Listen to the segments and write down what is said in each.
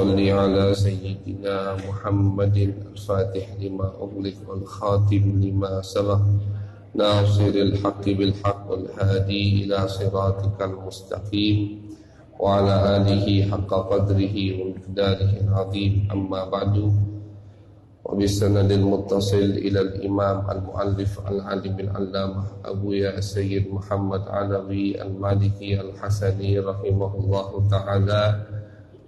صل على سيدنا محمد الفاتح لما أغلق والخاتم لما سبق ناصر الحق بالحق والهادي إلى صراطك المستقيم وعلى آله حق قدره ومقداره العظيم أما بعد وبالسند المتصل إلى الإمام المؤلف العالم العلامة أبويا السيد محمد علوي المالكي الحسني رحمه الله تعالى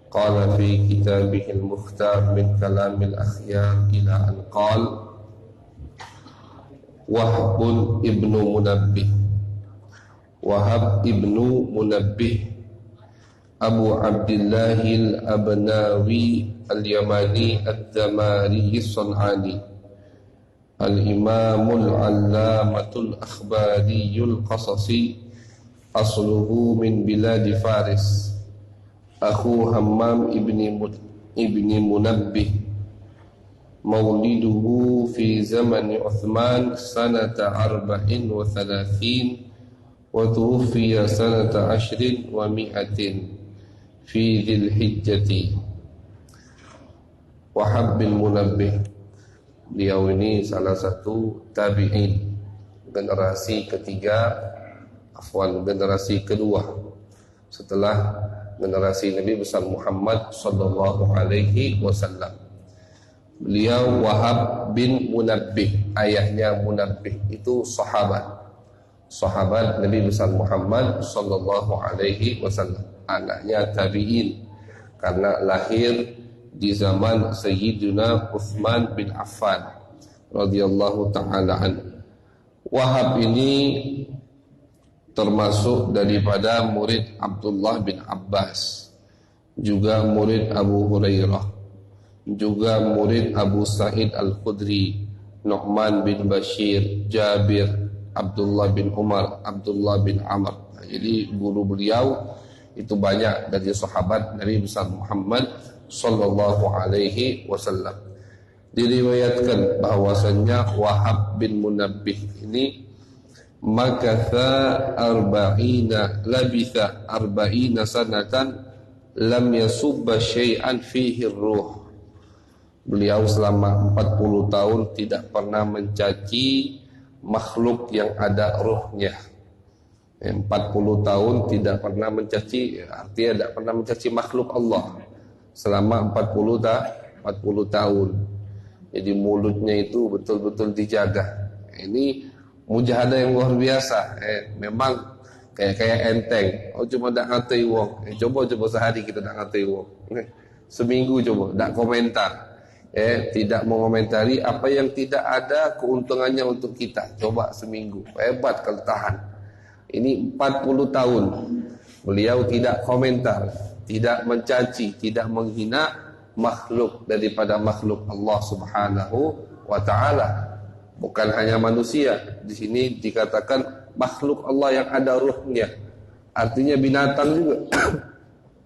قال في كتابه المختار من كلام الأخيار إلى أن قال وهب ابن منبه أبو عبد الله الأبناوي اليماني الدماري الصنعاني الإمام العلامة الأخباري القصصي أصله من بلاد فارس أخو همام ابن منبه مولده في زمن عثمان سنة 34 وتوفي سنة 10 و100 في ذي الحجة. Wahab bin Munabbih, beliau ini salah satu tabi'in, generasi kedua setelah generasi Nabi besar Muhammad sallallahu alaihi wasallam. Beliau Wahab bin Munabbih, ayahnya Munabbih itu sahabat Nabi besar Muhammad sallallahu alaihi wasallam, anaknya tabi'in karena lahir di zaman Sayyidina Utsman bin Affan radhiyallahu taala anhu. Wahab ini termasuk daripada murid Abdullah bin Abbas, juga murid Abu Hurairah, juga murid Abu Sa'id Al-Khudri, Nu'man bin Bashir, Jabir, Abdullah bin Umar, Abdullah bin Amr. Jadi guru beliau itu banyak dari sahabat Nabi besar Muhammad sallallahu alaihi wasallam. Diriwayatkan bahwasannya Wahab bin Munabbih ini labitha arba'ina sanatan lam yasubba syai'an fihi ruh. Beliau selama 40 tahun tidak pernah mencaci makhluk yang ada ruhnya. 40 tahun tidak pernah mencaci, artinya tidak pernah mencaci makhluk Allah selama 40 tahun. Jadi mulutnya itu betul-betul dijaga. Ini mujahadah yang luar biasa. Memang kayak enteng. Cuma tak ngatai wong. Coba sehari kita tak ngatai wong. Seminggu coba tak komentar. Tidak mengomentari apa yang tidak ada keuntungannya untuk kita. Coba seminggu. Hebat kalau tahan. Ini 40 tahun beliau tidak komentar, tidak mencaci, tidak menghina makhluk daripada makhluk Allah Subhanahu wa taala. Bukan hanya manusia, di sini dikatakan makhluk Allah yang ada ruhnya. Artinya binatang juga.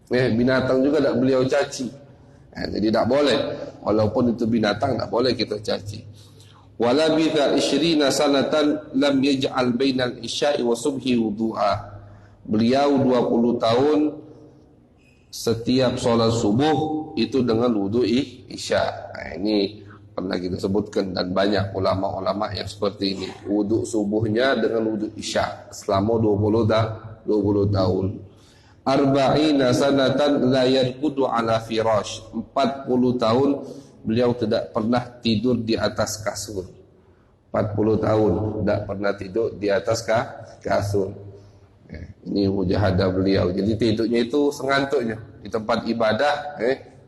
Binatang juga tak beliau caci. Jadi tak boleh, walaupun itu binatang tak boleh kita caci. Walabitha 20 sanatan lam yaj'al bainal isya'i wa subhi wudu'a. Beliau 20 tahun setiap sholat subuh itu dengan wudu isya. Ini pernah kita sebutkan dan banyak ulama-ulama yang seperti ini. Wudu subuhnya dengan wudu isya selama 20 tahun. Arba'ina sanatan la yarqudu ala firash. 40 tahun beliau tidak pernah tidur di atas kasur. 40 tahun tidak pernah tidur di atas kasur. Ini mujahadah beliau. Jadi tidurnya itu sengantuknya di tempat ibadah,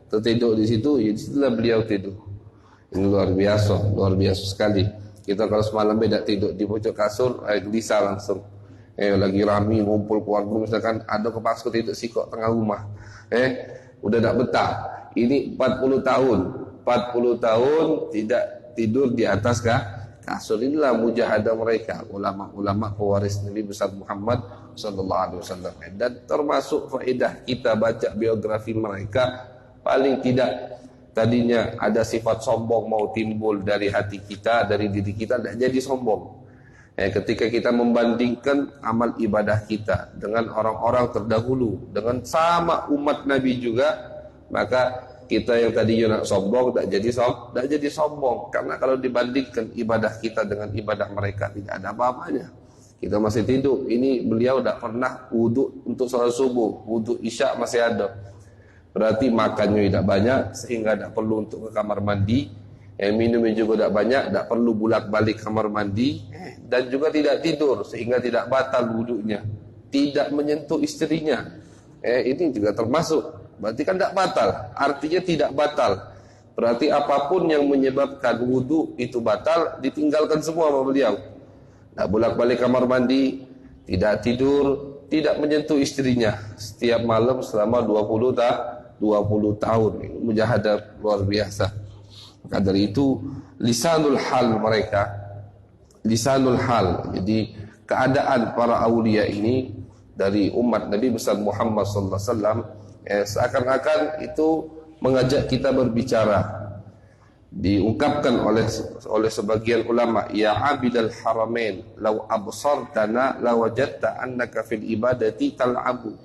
tertidur di situ, ya disitulah beliau tidur. Ini luar biasa sekali. Kita kalau semalam tidak tidur di pojok kasur, gelisah langsung. Lagi rame ngumpul keluarga, misalkan ada kepaksa tidur sikok tengah rumah, udah tak betah. Ini 40 tahun tidak tidur di atas kasur. Inilah mujahadah mereka, ulama-ulama pewaris Nabi besar Muhammad sallallahu alaihi wasallam. Dan termasuk faedah kita baca biografi mereka, paling tidak tadinya ada sifat sombong mau timbul dari hati kita, dari diri kita, tidak jadi sombong. Ketika kita membandingkan amal ibadah kita dengan orang-orang terdahulu, dengan sama umat Nabi juga, maka kita yang tadinya nak sombong tak jadi sombong, karena kalau dibandingkan ibadah kita dengan ibadah mereka tidak ada apa-apanya. Kita masih tidur. Ini beliau tak pernah wudhu untuk sholat subuh, wudhu isya masih ada. Berarti makannya tidak banyak sehingga tak perlu untuk ke kamar mandi. Minumnya juga tak banyak, tak perlu bolak-balik kamar mandi. Dan juga tidak tidur sehingga tidak batal wudhunya. Tidak menyentuh istrinya. Ini juga termasuk. Berarti kan tak batal. Artinya tidak batal. Berarti apapun yang menyebabkan wudhu itu batal, ditinggalkan semua sama beliau. Tak bolak-balik kamar mandi, tidak tidur, tidak menyentuh istrinya setiap malam selama 20 tahun. Mujahadah luar biasa. Maka dari itu lisanul hal mereka, lisanul hal. Jadi keadaan para aulia ini dari umat Nabi besar Muhammad sallallahu alaihi wasallam seakan-akan itu mengajak kita berbicara. Diungkapkan oleh sebagian ulama, ya abidal haramain law absartana lawajadta annaka fil ibadati tal'abu.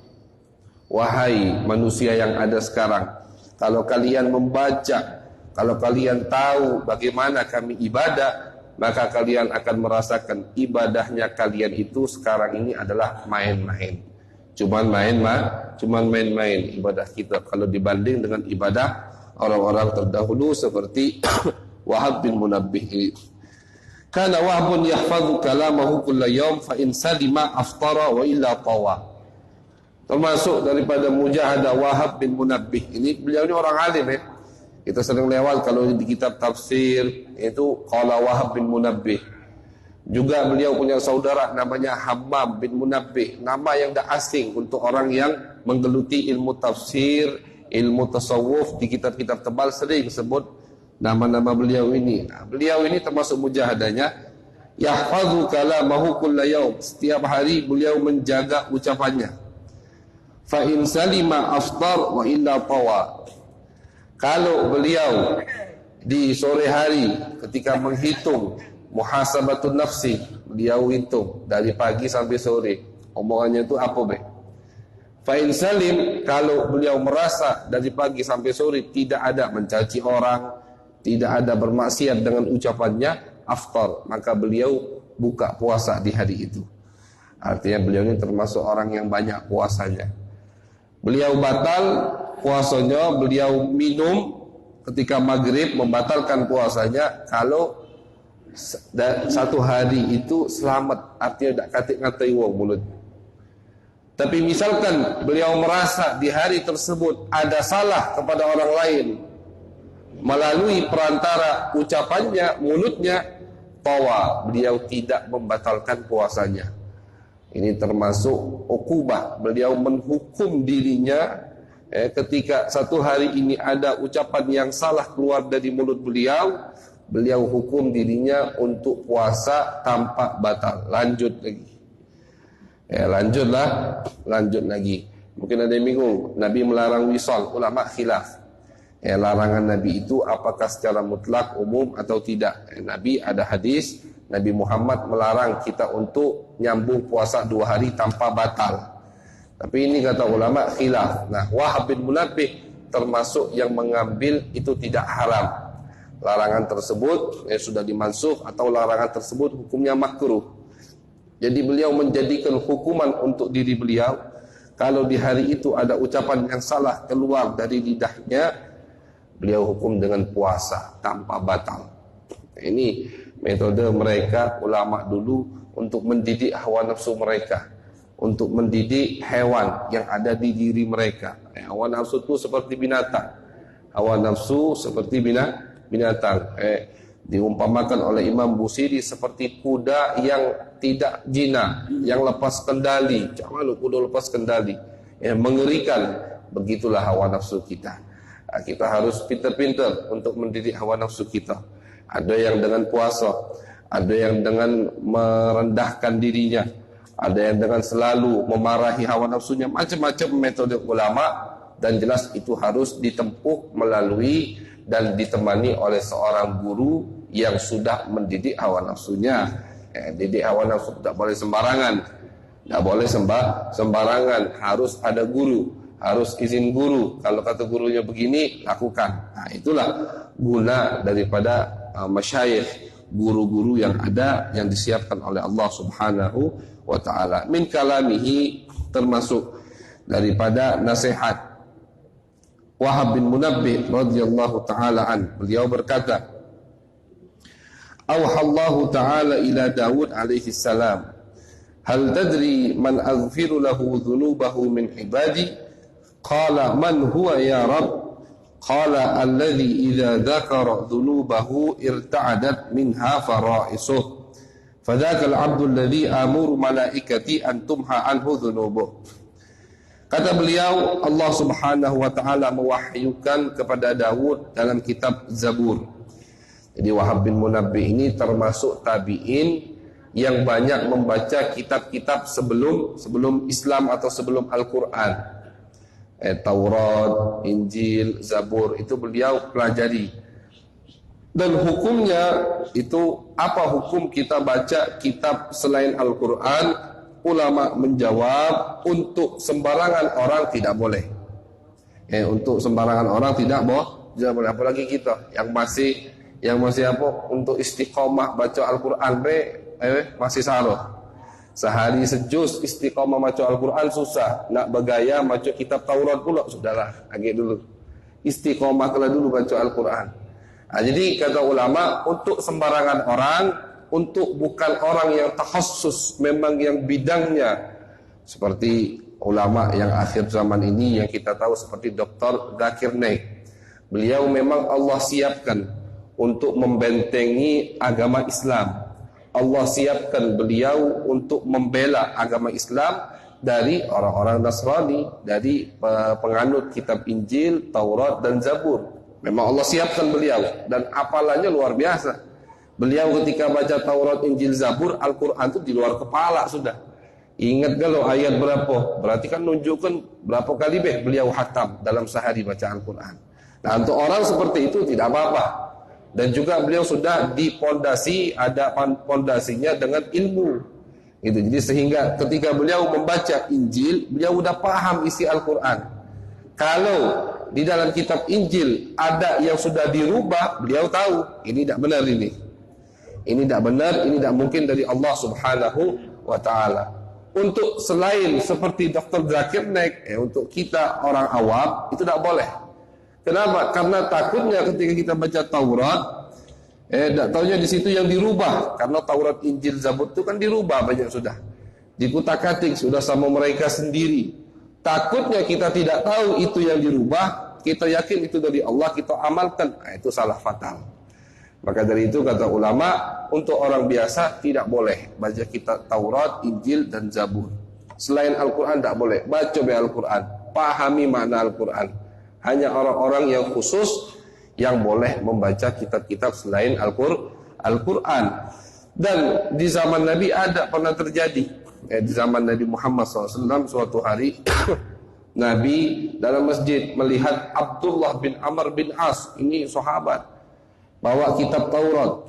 Wahai manusia yang ada sekarang, kalau kalian membaca, kalau kalian tahu bagaimana kami ibadah, maka kalian akan merasakan ibadahnya kalian itu sekarang ini adalah main-main. Cuman main-main ibadah kita kalau dibanding dengan ibadah orang-orang terdahulu seperti Wahab bin Munabbih. Kana Wahbun yahfazu kalamahu kulla yawm fa in salima aftara wa illa tawa. Termasuk daripada mujahadah Wahab bin Munabbih. Ini beliau ini orang alim ya. Kita sering lewat kalau di kitab tafsir itu qala Wahab bin Munabbih. Juga beliau punya saudara namanya Hammam bin Munabbih. Nama yang dah asing untuk orang yang menggeluti ilmu tafsir, ilmu tasawuf. Di kitab-kitab tebal sering sebut nama-nama beliau ini. Beliau ini termasuk mujahadahnya yahfazu kalamahu kulla yaum. Setiap hari beliau menjaga ucapannya. Fa in salima aftar wa illa tawa. Kalau beliau di sore hari ketika menghitung muhasabatun nafsi, beliau hitung dari pagi sampai sore omongannya itu apa be. Fa'in salim, kalau beliau merasa dari pagi sampai sore tidak ada mencaci orang, tidak ada bermaksiat dengan ucapannya, aftar, maka beliau buka puasa di hari itu. Artinya beliau ini termasuk orang yang banyak puasanya. Beliau batal puasanya, beliau minum ketika maghrib, membatalkan puasanya kalau satu hari itu selamat, artinya tak katik-ngatai wong mulut. Tapi misalkan beliau merasa di hari tersebut ada salah kepada orang lain melalui perantara ucapannya, mulutnya, tawa, beliau tidak membatalkan puasanya. Ini termasuk ukubah. Beliau menghukum dirinya ketika satu hari ini ada ucapan yang salah keluar dari mulut beliau, beliau hukum dirinya untuk puasa tanpa batal. Lanjut lagi. Lanjut lagi. Mungkin ada yang bingung, Nabi melarang wisal, ulama khilaf. Larangan Nabi itu apakah secara mutlak, umum atau tidak. Nabi ada hadis, Nabi Muhammad melarang kita untuk nyambung puasa 2 hari tanpa batal. Tapi ini kata ulama khilaf. Nah, Wahab bin Munabbih termasuk yang mengambil itu tidak haram. Larangan tersebut sudah dimansuh atau larangan tersebut hukumnya makruh. Jadi beliau menjadikan hukuman untuk diri beliau, kalau di hari itu ada ucapan yang salah keluar dari lidahnya, beliau hukum dengan puasa tanpa batal. Ini metode mereka ulama dulu untuk mendidik hawa nafsu mereka, untuk mendidik hewan yang ada di diri mereka. Hawa nafsu itu seperti binatang. Hawa nafsu seperti binatang. Diumpamakan oleh Imam Busiri seperti kuda yang tidak jina, yang lepas kendali. Jangan kuda lepas kendali. Mengerikan. Begitulah hawa nafsu kita. Kita harus pintar-pintar untuk mendidik hawa nafsu kita. Ada yang dengan puasa, ada yang dengan merendahkan dirinya, ada yang dengan selalu memarahi hawa nafsunya. Macam-macam metode ulama, dan jelas itu harus ditempuh melalui dan ditemani oleh seorang guru yang sudah mendidik hawa nafsunya. Didik hawa nafsu tidak boleh sembarangan, tidak boleh sembarangan, harus ada guru, harus izin guru. Kalau kata gurunya begini, lakukan. Nah, itulah guna daripada masyayikh, guru-guru yang ada yang disiapkan oleh Allah Subhanahu wa taala. Min kalamihi, termasuk daripada nasihat Wahab bin Munabbih radhiyallahu taala an. Beliau berkata, "Auhallahu taala ila Daud alaihi salam, hal tadri man aghfiru lahu dhunubahu min ibadi? Qala man huwa ya Rabb? Qala alladhi idza dzakara dhunubahu irta'adat minha fara'isuh. Fadzaka al-'abdu alladhi amuru malaikati an tumha anhu dhunubuh." Kata beliau, Allah Subhanahu wa taala mewahyukan kepada Daud dalam kitab Zabur. Jadi Wahab bin Munabbih ini termasuk tabi'in yang banyak membaca kitab-kitab sebelum Islam atau sebelum Al-Quran. Taurat, Injil, Zabur, itu beliau pelajari. Dan hukumnya itu, apa hukum kita baca kitab selain Al-Quran? Ulama menjawab, untuk sembarangan orang tidak boleh. Untuk sembarangan orang tidak boleh. Apalagi kita yang masih apa, untuk istiqomah baca Al-Quran masih salah. Sehari sejus istiqomah baca Al-Quran susah. Nak bergaya baca kitab Taurat pula, sudahlah, agak dulu. Istiqomah kala dulu baca Al-Quran. Nah, jadi kata ulama, untuk sembarangan orang, untuk bukan orang yang takhassus, memang yang bidangnya, seperti ulama yang akhir zaman ini yang kita tahu seperti Dr. Zakir Naik. Beliau memang Allah siapkan untuk membentengi agama Islam. Allah siapkan beliau untuk membela agama Islam dari orang-orang Nasrani, dari penganut kitab Injil, Taurat dan Zabur. Memang Allah siapkan beliau, dan hafalannya luar biasa. Beliau ketika baca Taurat, Injil, Zabur, Al-Quran itu di luar kepala sudah. Ingat kalau ayat berapa? Berarti kan nunjukkan berapa kali beliau khatam dalam sehari baca Al-Quran. Nah, untuk orang seperti itu tidak apa-apa. Dan juga beliau sudah dipondasi, ada pondasinya dengan ilmu. Gitu. Jadi sehingga ketika beliau membaca Injil, beliau sudah paham isi Al-Quran. Kalau di dalam kitab Injil ada yang sudah dirubah, beliau tahu ini tidak benar ini. Ini tidak benar, ini tidak mungkin dari Allah Subhanahu wa taala. Untuk selain seperti Dr. Zakir Naik, untuk kita orang awam itu tidak boleh. Kenapa? Karena takutnya ketika kita baca Taurat, tidak tahunya di situ yang dirubah. Karena Taurat, Injil, Zabur itu kan dirubah banyak sudah. Dikutak-katik sudah sama mereka sendiri. Takutnya kita tidak tahu itu yang dirubah, kita yakin itu dari Allah, kita amalkan. Nah, itu salah fatal. Maka dari itu kata ulama, untuk orang biasa tidak boleh baca kitab Taurat, Injil dan Zabur. Selain Al-Quran tidak boleh. Baca Al-Quran, pahami makna Al-Quran. Hanya orang-orang yang khusus yang boleh membaca kitab-kitab selain Al-Quran. Dan di zaman Nabi ada pernah terjadi. Di zaman Nabi Muhammad SAW suatu hari Nabi dalam masjid melihat Abdullah bin Amr bin As, ini sahabat, bawa kitab Taurat.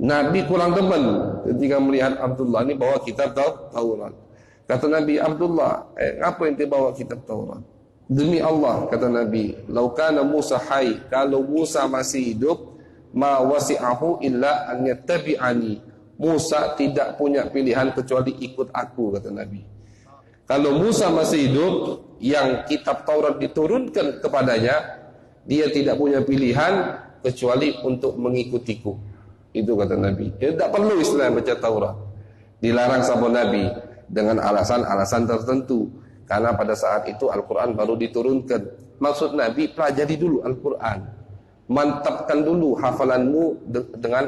Nabi kurang demen ketika melihat Abdullah ini bawa kitab Taurat. Kata Nabi, Abdullah, apa yang bawa kitab Taurat? Demi Allah, kata Nabi, laukana Musa hai, kalau Musa masih hidup, ma wasi'ahu illa an yattabi'ani. Musa tidak punya pilihan kecuali ikut aku, kata Nabi. Kalau Musa masih hidup, yang kitab Taurat diturunkan kepadanya, dia tidak punya pilihan kecuali untuk mengikutiku. Itu kata Nabi. Dia tidak perlu istilah baca Taurat. Dilarang sama Nabi dengan alasan-alasan tertentu. Karena pada saat itu Al-Quran baru diturunkan. Maksud Nabi, pelajari dulu Al-Quran. Mantapkan dulu hafalanmu dengan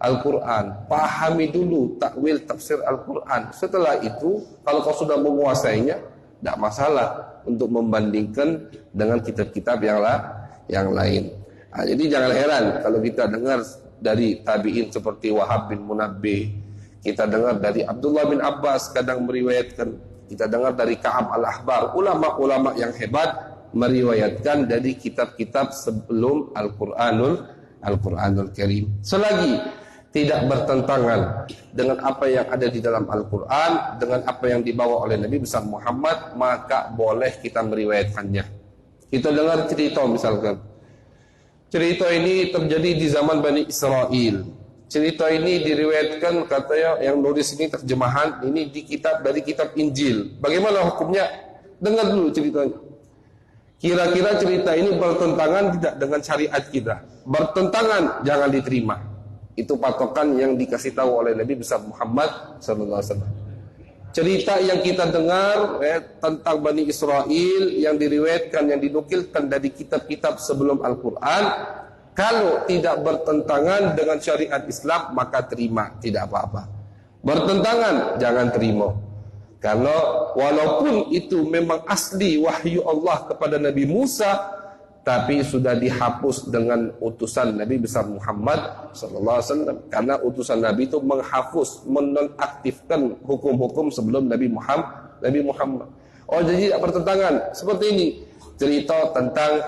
Al-Quran. Pahami dulu takwil tafsir Al-Quran. Setelah itu, kalau kau sudah menguasainya, tidak masalah untuk membandingkan dengan kitab-kitab yang lain. Nah, jadi jangan heran kalau kita dengar dari tabi'in seperti Wahab bin Munabbih, kita dengar dari Abdullah bin Abbas kadang meriwayatkan, kita dengar dari Ka'ab al-Ahbar, ulama-ulama yang hebat meriwayatkan dari kitab-kitab sebelum Al-Quranul Karim. Selagi tidak bertentangan dengan apa yang ada di dalam Al-Quran, dengan apa yang dibawa oleh Nabi besar Muhammad, maka boleh kita meriwayatkannya. Kita dengar cerita misalkan, cerita ini terjadi di zaman Bani Israel. Cerita ini diriwayatkan, katanya yang nulis ini terjemahan ini dari kitab Injil. Bagaimana hukumnya? Dengar dulu ceritanya. Kira-kira cerita ini bertentangan tidak dengan syariat kita? Bertentangan, jangan diterima. Itu patokan yang dikasih tahu oleh Nabi besar Muhammad SAW. Cerita yang kita dengar tentang Bani Israel yang diriwayatkan, yang dinukilkan dari kitab-kitab sebelum Al-Quran, kalau tidak bertentangan dengan syariat Islam, maka terima, tidak apa-apa. Bertentangan, jangan terima. Karena walaupun itu memang asli wahyu Allah kepada Nabi Musa, tapi sudah dihapus dengan utusan Nabi besar Muhammad SAW. Karena utusan Nabi itu menghapus, menonaktifkan hukum-hukum sebelum Nabi Muhammad. Oh, jadi tidak bertentangan. Seperti ini, cerita tentang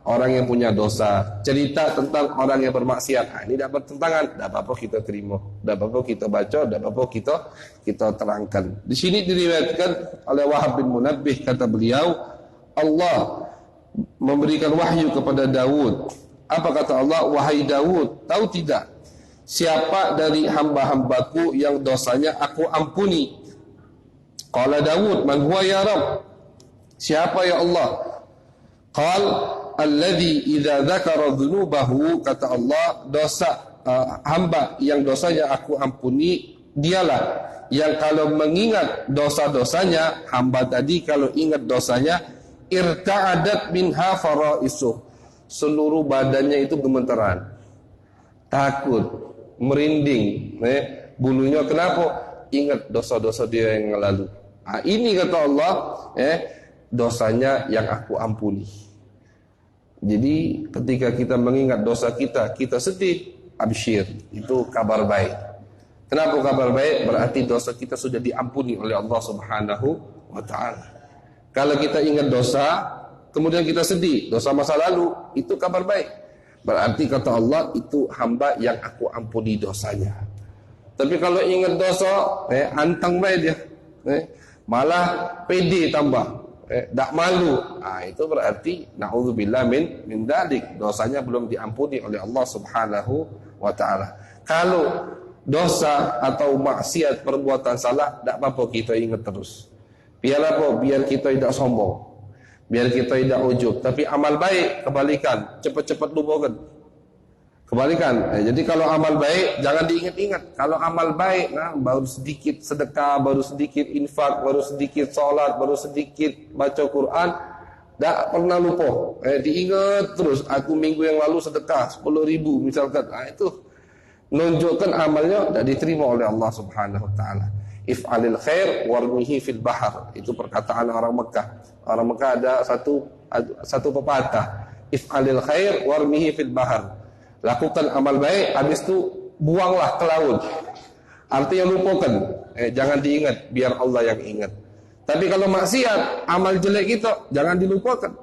orang yang punya dosa, cerita tentang orang yang bermaksiat. Ini tidak bertentangan, tidak apa-apa kita terima, tidak apa-apa kita baca, tidak apa-apa kita terangkan. Di sini diriwayatkan oleh Wahab bin Munabbih, kata beliau, Allah memberikan wahyu kepada Daud. Apa kata Allah? Wahai Daud, tahu tidak siapa dari hamba-hambaku yang dosanya aku ampuni? Qala Daud, man huwa ya Rabb? Siapa ya Allah? Qal alladhi idza dzakara dzunubahu, kata Allah, dosa hamba yang dosanya aku ampuni, dialah yang kalau mengingat dosa-dosanya, hamba tadi kalau ingat dosanya, irta'adat minha faraisuh, seluruh badannya itu gemeteran, takut, merinding, bulunya. Kenapa? Ingat dosa-dosa dia yang lalu. Ini kata Allah, dosanya yang aku ampuni. Jadi ketika kita mengingat dosa kita, kita sedih, absyir, itu kabar baik. Kenapa kabar baik? Berarti dosa kita sudah diampuni oleh Allah Subhanahu wa ta'ala. Kalau kita ingat dosa, kemudian kita sedih, dosa masa lalu, itu kabar baik. Berarti kata Allah, itu hamba yang aku ampuni dosanya. Tapi kalau ingat dosa, antang baik dia, malah pede tambah, tak malu. Itu berarti na'udzubillah min dalik, dosanya belum diampuni oleh Allah Subhanahu wa ta'ala. Kalau dosa atau maksiat, perbuatan salah, tak apa-apa kita ingat terus. Biar apa? Biar kita tidak sombong, biar kita tidak ujub. Tapi amal baik kebalikan, cepat-cepat lupakan. Kebalikan. Jadi kalau amal baik jangan diingat-ingat. Kalau amal baik, baru sedikit sedekah, baru sedikit infak, baru sedikit sholat, baru sedikit baca Quran, tak pernah lupa. Diingat terus. Aku minggu yang lalu sedekah 10.000 misalkan. Itu menunjukkan amalnya tidak diterima oleh Allah Subhanahu wa ta'ala. If'alil khair warmihi fil bahar. Itu perkataan orang Mekah. Orang Mekah ada satu pepatah. If'alil khair warmihi fil bahar. Lakukan amal baik, habis itu buanglah ke laut. Artinya lupakan, jangan diingat, biar Allah yang ingat. Tapi kalau maksiat, amal jelek kita jangan dilupakan.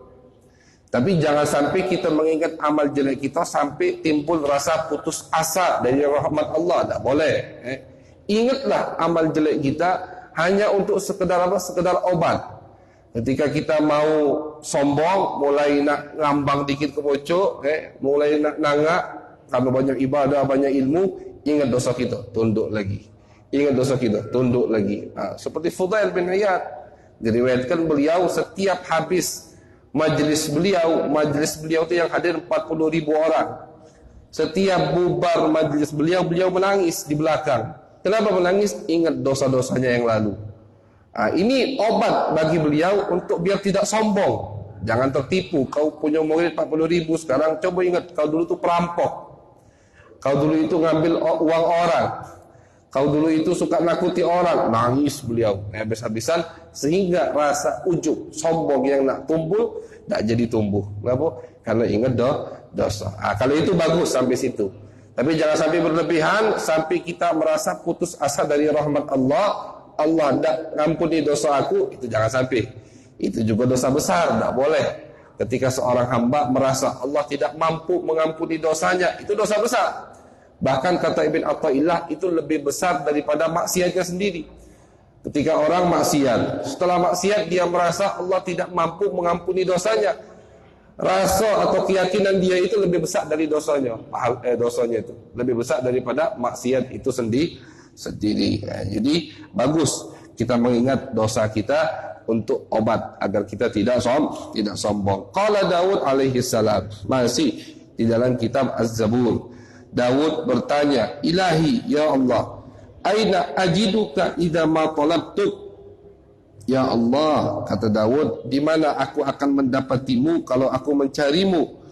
Tapi jangan sampai kita mengingat amal jelek kita sampai timbul rasa putus asa dari rahmat Allah. Tak boleh. Ingatlah amal jelek kita hanya untuk sekedar apa? Sekedar obat. Ketika kita mau sombong, mulai nak ngambang dikit ke pojok, mulai nak nangak, karena banyak ibadah, banyak ilmu, ingat dosa kita, tunduk lagi. Ingat dosa kita, tunduk lagi. Seperti Fudail bin Iyad, diriwayatkan beliau setiap habis majlis beliau itu yang hadir 40.000 orang. Setiap bubar majlis beliau menangis di belakang. Kenapa menangis? Ingat dosa-dosanya yang lalu. Ini obat bagi beliau untuk biar tidak sombong. Jangan tertipu. Kau punya murid 40.000, sekarang coba ingat, kau dulu itu perampok, kau dulu itu ngambil uang orang, kau dulu itu suka nakuti orang. Nangis beliau habis-habisan, sehingga rasa ujub, sombong yang nak tumbuh tak jadi tumbuh. Kenapa? Karena ingat dosa. Kalau itu bagus sampai situ. Tapi jangan sampai berlebihan, sampai kita merasa putus asa dari rahmat Allah. Allah tidak ngampuni dosa aku, itu jangan sampai. Itu juga dosa besar, tidak boleh. Ketika seorang hamba merasa Allah tidak mampu mengampuni dosanya, itu dosa besar. Bahkan kata Ibn Athaillah itu lebih besar daripada maksiatnya sendiri. Ketika orang maksiat, setelah maksiat dia merasa Allah tidak mampu mengampuni dosanya. Rasa atau keyakinan dia itu lebih besar dari dosanya. Dosanya itu lebih besar daripada maksiat itu sendiri. Jadi bagus kita mengingat dosa kita untuk obat agar kita tidak sombong. Qala Daud alaihi salam, masih di dalam kitab Az-Zabur. Daud bertanya, Ilahi, ya Allah, aina ajiduka idza ma talabtuk? Ya Allah, kata Daud, di mana aku akan mendapatimu kalau aku mencarimu?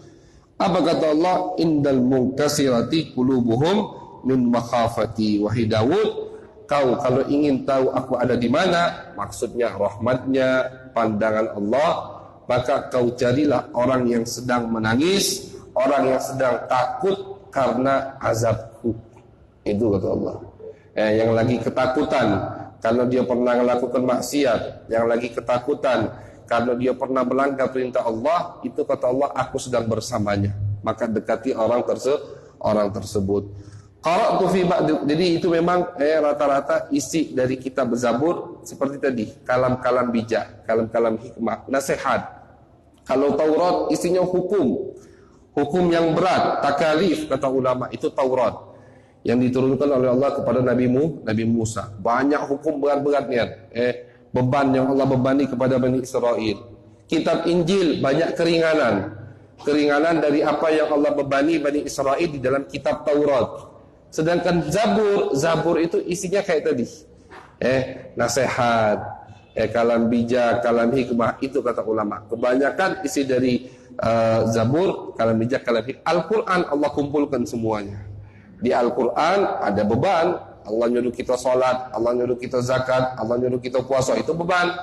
Apa kata Allah? Indal munkasirati qulubuhum min makhafati. Wahai Daud, kau kalau ingin tahu aku ada di mana, maksudnya rahmatnya, pandangan Allah, maka kau carilah orang yang sedang menangis, orang yang sedang takut karena azabku. Itu kata Allah. Yang lagi ketakutan karena dia pernah melakukan maksiat, yang lagi ketakutan karena dia pernah melanggar perintah Allah, itu kata Allah, aku sedang bersamanya. Maka dekati orang tersebut. Qara'tu fi ba'd. Jadi itu memang rata-rata isi dari kitab Zabur seperti tadi, kalam-kalam bijak, kalam-kalam hikmah, nasihat. Kalau Taurat isinya hukum yang berat, takalif kata ulama, itu Taurat yang diturunkan oleh Allah kepada Nabi Musa. Banyak hukum berat-beratnya, beban yang Allah bebani kepada Bani Israel. Kitab Injil banyak keringanan dari apa yang Allah bebani Bani Israel di dalam kitab Taurat. Sedangkan Zabur itu isinya kayak tadi, nasihat, kalam bijak, kalam hikmah, itu kata ulama. Kebanyakan isi dari Zabur, kalam bijak, kalam hikmah. Al-Quran Allah kumpulkan semuanya. Di Al-Quran ada beban. Allah nyuruh kita sholat, Allah nyuruh kita zakat, Allah nyuruh kita puasa, itu beban.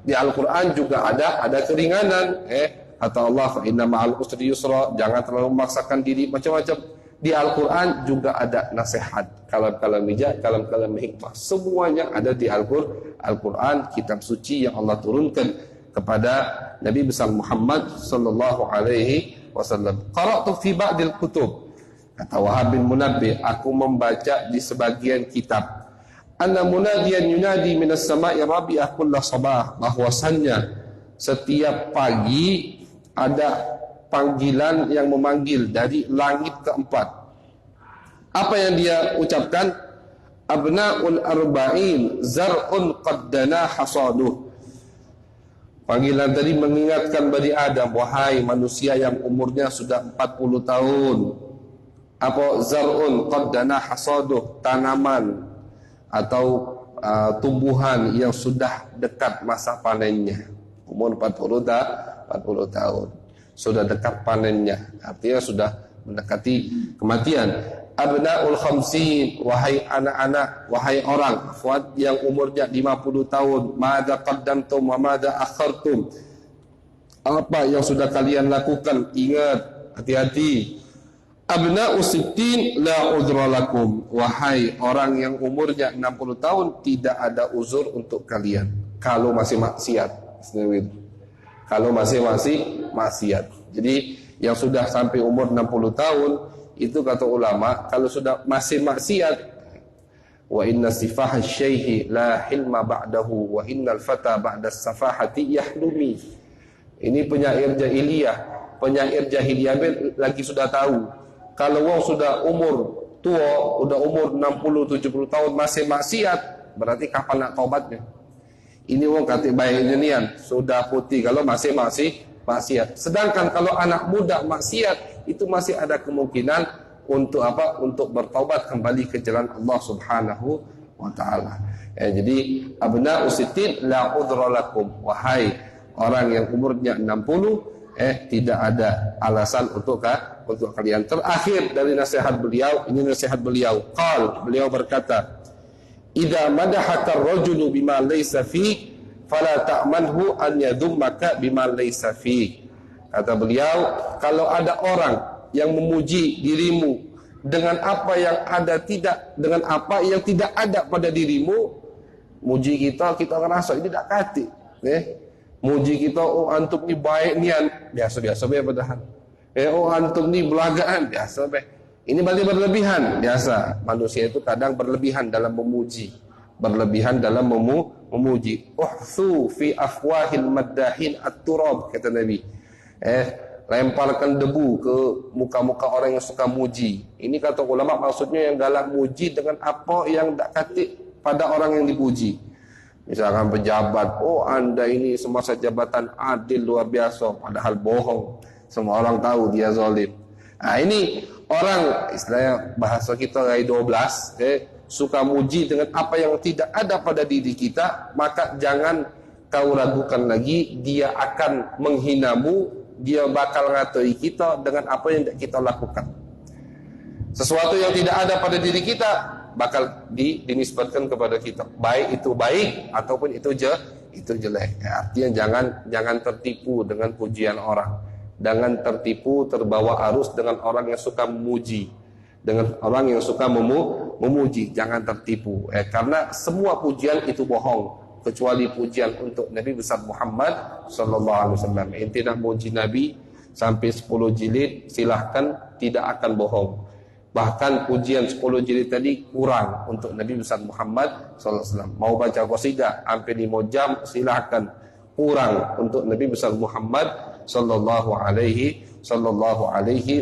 Di Al-Quran juga ada keringanan. Kata Allah, fa inna ma'al usri yusra, jangan terlalu memaksakan diri, macam-macam. Di Al-Quran juga ada nasihat, kalam-kalam bijak, kalam-kalam hikmah. Semuanya ada di Al-Quran, kitab suci yang Allah turunkan kepada Nabi besar Muhammad sallallahu alaihi wasallam. Qara'tu fi ba'dil kutub. Kata Wahab bin Munabbih, aku membaca di sebagian kitab. Anna munadiyan yunadi minas sama'i rabi'ah kulla sabah. Bahwasannya setiap pagi ada panggilan yang memanggil dari langit keempat. Apa yang dia ucapkan? Abna'ul arba'in zar'un qaddana hasaduh. Panggilan tadi mengingatkan Bani Adam, wahai manusia yang umurnya sudah 40 tahun. Apa zar'un qaddana hasaduh, tanaman atau tumbuhan yang sudah dekat masa panennya. Umur 40 tahun. Sudah dekat panennya, artinya sudah mendekati kematian. Abnaul khamsin, wahai anak-anak, wahai orang yang umurnya 50 tahun, madza qaddamtum wa madza akhartum. Apa yang sudah kalian lakukan? Ingat, hati-hati. Abna'u sittin la udhra lakum, wahai orang yang umurnya 60 tahun, tidak ada uzur untuk kalian kalau masih maksiat. Kalau masih maksiat. Jadi yang sudah sampai umur 60 tahun itu kata ulama, kalau sudah masih maksiat, wa inna sifah syaihi la hilma ba'dahu wa innal fata ba'da safahati yahlumi. Ini penyair jahiliyah lagi sudah tahu. Kalau orang sudah umur tua, udah umur 60 70 tahun masih maksiat, berarti kapan nak taubatnya? Ini wong kata baiknya nian sudah putih kalau masih maksiat. Sedangkan kalau anak muda maksiat, itu masih ada kemungkinan untuk apa? Untuk bertaubat kembali ke jalan Allah Subhanahu wa taala. Jadi abna usitin la udra lakum, wahai orang yang umurnya 60, tidak ada alasan untuk kalian. Terakhir dari nasihat beliau, ini nasihat beliau. Beliau berkata, idza madahaka ar-rajulu bima laysa fi fala ta'manhu an yadummaka bima laysa fi. Kata beliau, kalau ada orang yang memuji dirimu dengan apa yang tidak ada pada dirimu, muji kita ngerasa ini tak kati. Muji kita, oh antum ni baik nian, biasa-biasa be padahal. Oh antum ni belagaan, biasa be. Ini berarti berlebihan. Biasa manusia itu kadang berlebihan dalam memuji, berlebihan dalam memuji. Uhsu fi afwahil maddahin at-turab, kata Nabi. Lemparkan debu ke muka-muka orang yang suka muji. Ini kata ulama maksudnya yang galak muji dengan apa yang tak katik pada orang yang dipuji. Misalkan pejabat, oh anda ini semasa jabatan adil luar biasa, padahal bohong. Semua orang tahu dia zalim. Nah ini orang, istilahnya bahasa kita rai 12, suka muji dengan apa yang tidak ada pada diri kita, maka jangan kau ragukan lagi, dia akan menghinamu, dia bakal ngatoi kita dengan apa yang kita lakukan. Sesuatu yang tidak ada pada diri kita bakal dinisbatkan kepada kita, baik itu baik ataupun itu jelek. Artinya jangan tertipu dengan pujian orang, jangan tertipu terbawa arus dengan orang yang suka memuji, dengan orang yang suka memuji, jangan tertipu. Karena semua pujian itu bohong, kecuali pujian untuk Nabi besar Muhammad sallallahu alaihi wasallam. Ente nak muji Nabi sampai 10 jilid, silahkan, tidak akan bohong. Bahkan pujian 10 jilid tadi kurang untuk Nabi besar Muhammad sallallahu alaihi wasallam. Mau baca qasidah sampai 5 jam, silahkan, kurang untuk Nabi besar Muhammad sallallahu alaihi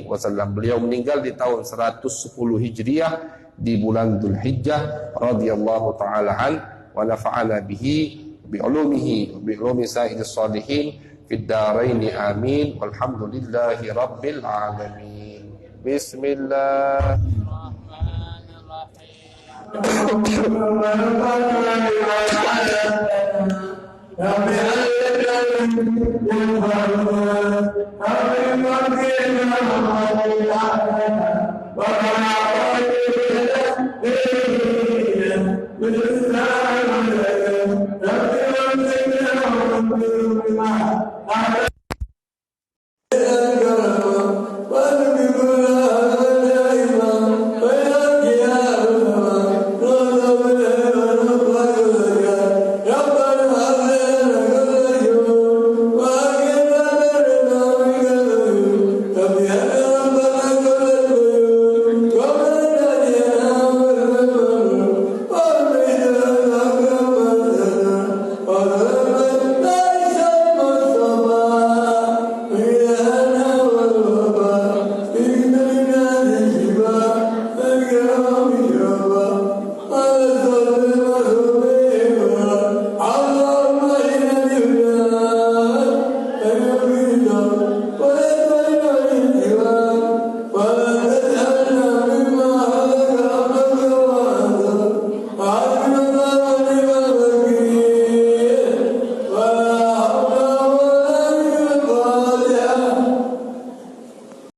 wasallam. Beliau meninggal di tahun 110 Hijriah di bulan Dzulhijjah radhiyallahu taala an wa nafa'ana bihi bi ulumi sayyidis salihin fid dharain amin walhamdulillahi rabbil alamin. Bismillah. Bismillah.